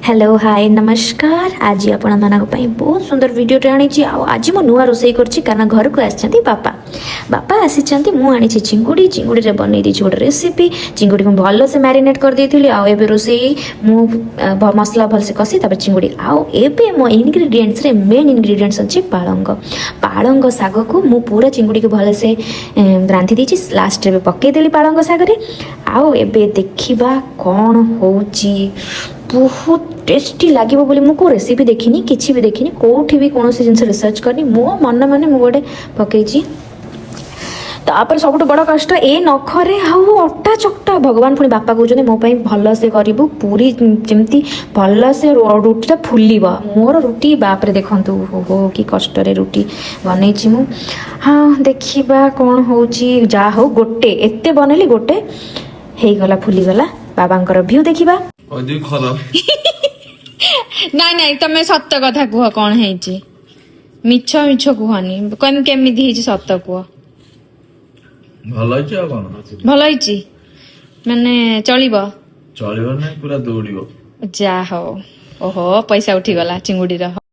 Hello hi नमस्कार। आज आपण मानक बहुत सुंदर वीडियो आनी आज मो नुआ रोसई कर कारण घर को आसी बापा बापा आसी मुझे चिंगुड़ी चिंगुड़ी रे बनई दी गोटे रेसिपी। चिंगुड़ी को भल से मैरिनेट कर देती आए रोसई मु मसला भलसे कषी तापर चिंगुड़ी आए मो इनग्रेडिएंट्स रे मेन इनग्रेडिएंट्स अच्छे पालंग पालंग साग को मु पूरा चिंगुड़ी को भल से रांधि देछि। लास्ट रे पकईदेली पालंग साग रे आउ एबे देखिबा कौन होउची। बहुत टेस्टी लगे बोली मुझे रेसिपी देखनी किसी भी देखनी कौटी भी कौन जिन रिसर्च करनी मो मन माने मु गोटे पकईची। तापर सब बड़ कष्ट ए नखरे आउ अटा चकटा भगवान पुणी बापा कहते मो भल से करू पूरी जमती भल से रुटीटा फुल मोर रुटी बापरे देखु हो कि कष्ट रुटी बनई मु। हाँ देखा कौन हो जा हो गोटे एत बनैली गोटे हो गला फुलीगला बाबांकर व्यू देखा नाई नाई तमे सत्य कथा कुह कौन है मिछ मिछ कुहनी केमी सत कुह भल माने चलिबो चलिबो नै पूरा दौड़िबो जा हो ओहो पैसा उठी गला चिंगुड़ी रो।